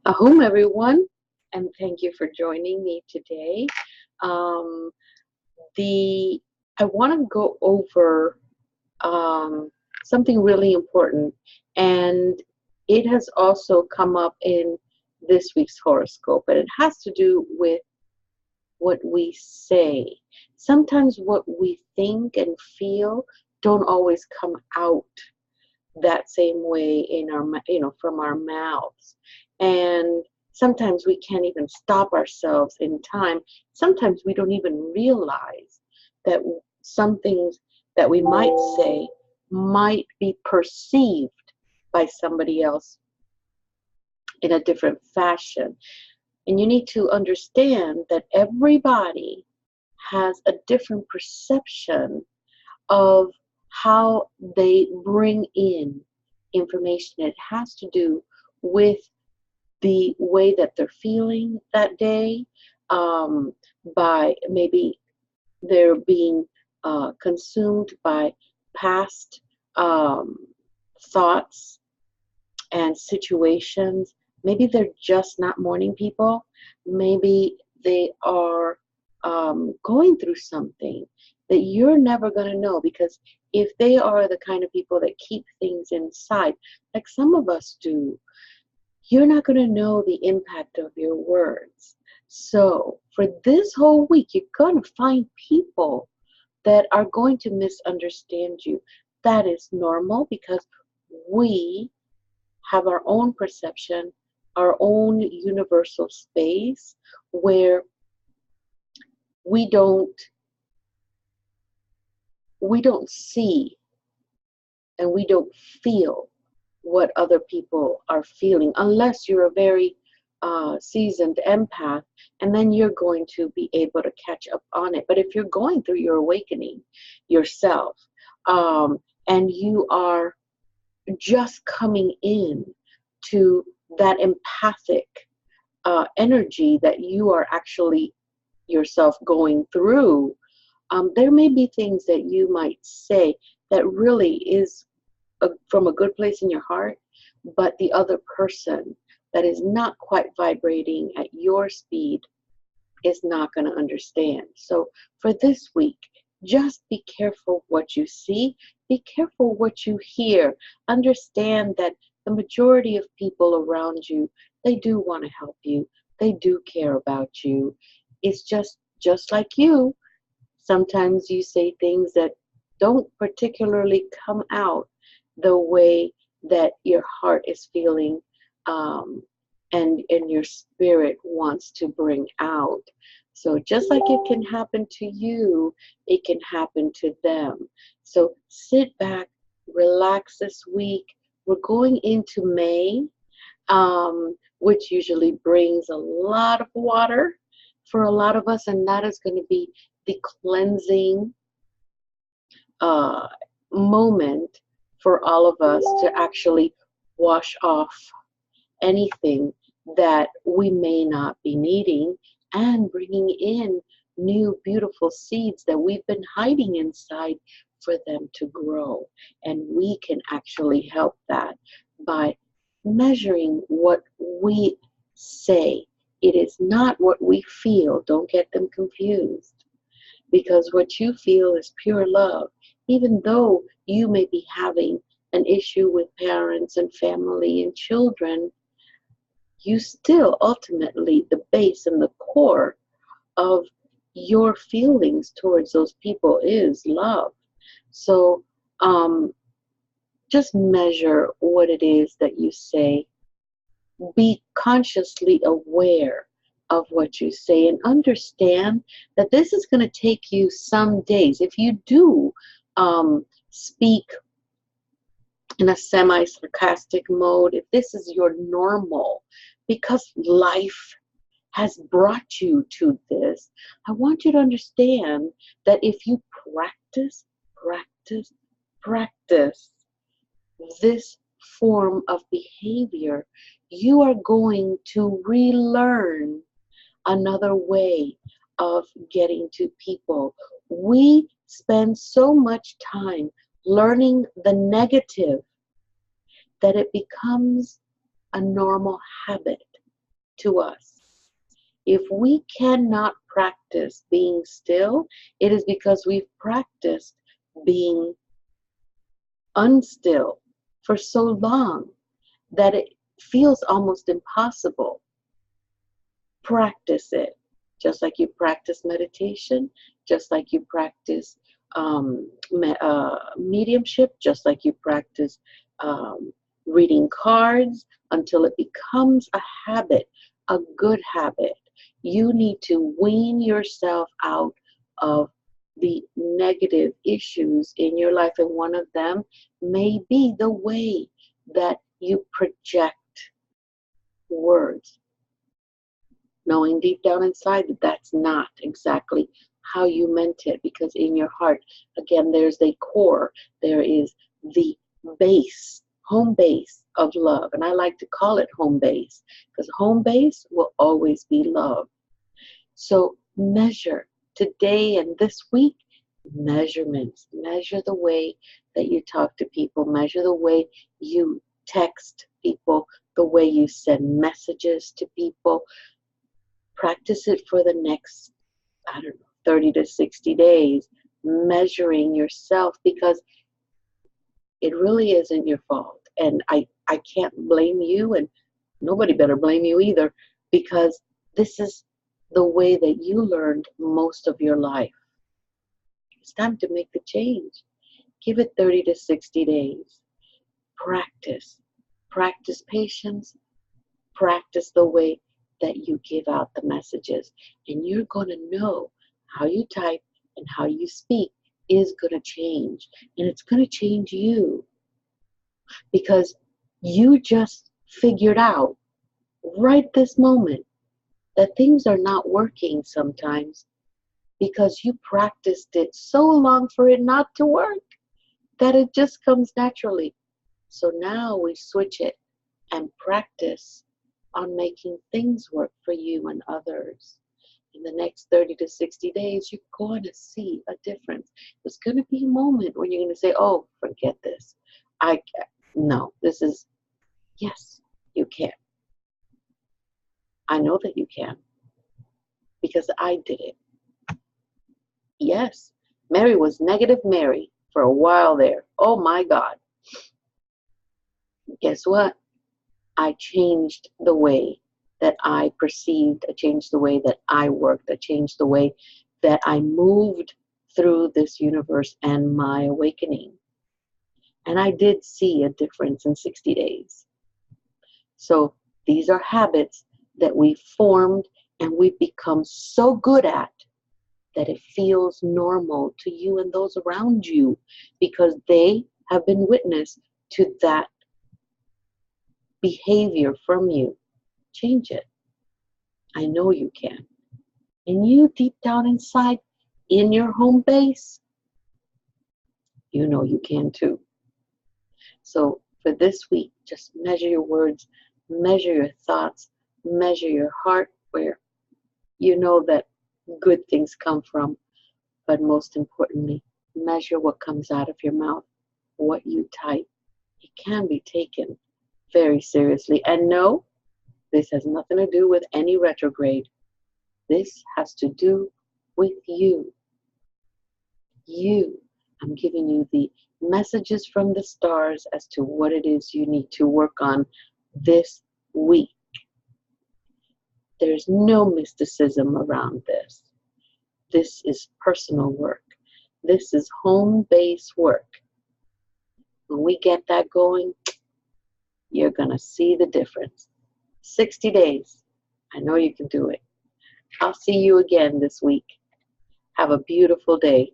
Ahum, everyone, and thank you for joining me today. Um, the I want to go over um, something really important, and it has also come up in this week's horoscope, and it has to do with what we say. Sometimes what we think and feel don't always come out that same way in our from our mouths, and sometimes we can't even stop ourselves in time. Sometimes we don't even realize that some things that we might say might be perceived by somebody else in a different fashion. And you need to understand that everybody has a different perception of how they bring in information. It has to do with the way that they're feeling that day, um, by maybe they're being consumed by past um, thoughts and situations. Maybe they're just not morning people. Maybe they are going through something that you're never going to know, because if they are the kind of people that keep things inside, like some of us do, you're not going to know the impact of your words. So for this whole week, you're going to find people that are going to misunderstand you. That is normal, because we have our own perception, our own universal space where we don't we don't see and we don't feel what other people are feeling, unless you're a very seasoned empath, and then you're going to be able to catch up on it. But if you're going through your awakening yourself, um, and you are just coming in to that empathic energy that you are actually yourself going through, there may be things that you might say that really is from a good place in your heart, but the other person that is not quite vibrating at your speed is not going to understand. So for this week, just be careful what you see, be careful what you hear. Understand that the majority of people around you, they do want to help you. They do care about you. It's just like you. Sometimes you say things that don't particularly come out the way that your heart is feeling, um, and your spirit wants to bring out. So just like it can happen to you, it can happen to them. So sit back, relax this week. We're going into May, which usually brings a lot of water for a lot of us, and that is going to be the cleansing uh, moment for all of us to actually wash off anything that we may not be needing, and bringing in new beautiful seeds that we've been hiding inside for them to grow. And we can actually help that by measuring what we say. It is not what we feel. Don't get them confused, because what you feel is pure love. Even though you may be having an issue with parents and family and children, you still ultimately, the base and the core of your feelings towards those people is love. So just measure what it is that you say. Be consciously aware of what you say, and understand that this is going to take you some days. If you do speak in a semi sarcastic mode, if this is your normal, because life has brought you to this, I want you to understand that if you practice, practice, practice this form of behavior, you are going to relearn another way of getting to people. We spend so much time learning the negative that it becomes a normal habit. to us. If we cannot practice being still, it is because we've practiced being unstill for so long that it feels almost impossible. Practice it, just like you practice meditation, just like you practice mediumship, just like you practice reading cards, until it becomes a habit, a good habit. You need to wean yourself out of the negative issues in your life, and one of them may be the way that you project words, knowing deep down inside that that's not exactly how you meant it, because in your heart, again, there's a core, there is the base, home base of love. And I like to call it home base, because home base will always be love. So measure today and this week, measurements. Measure the way that you talk to people, measure the way you text people, the way you send messages to people. Practice it for the next, 30 to 60 days, measuring yourself, because it really isn't your fault. And I can't blame you, and nobody better blame you either, because this is the way that you learned most of your life. It's time to make the change. Give it 30 to 60 days. Practice. Practice patience. Practice the way that you give out the messages. And you're going to know how you type and how you speak is going to change. And it's going to change you. Because you just figured out right this moment that things are not working sometimes because you practiced it so long for it not to work that it just comes naturally. So now we switch it and practice on making things work for you and others. In the next 30 to 60 days, you're going to see a difference. There's going to be a moment when you're going to say, oh, forget this. No, this is, yes, you can. I know that you can, because I did it. Yes, Mary was negative Mary for a while there. Oh my God. Guess what? I changed the way that I perceived. I changed the way that I worked. I changed the way that I moved through this universe and my awakening. And I did see a difference in 60 days. So these are habits that we formed and we've become so good at that it feels normal to you and those around you, because they have been witness to that behavior from you. Change it. I know you can. And you deep down inside, in your home base, you know you can too. So for this week, just measure your words, measure your thoughts, measure your heart, where you know that good things come from. But most importantly, measure what comes out of your mouth, what you type. It can be taken very seriously. And no, this has nothing to do with any retrograde. This has to do with you. You. I'm giving you the messages from the stars as to what it is you need to work on this week. There's no mysticism around this. This is personal work. This is home-based work. When we get that going, you're going to see the difference. 60 days. I know you can do it. I'll see you again this week. Have a beautiful day.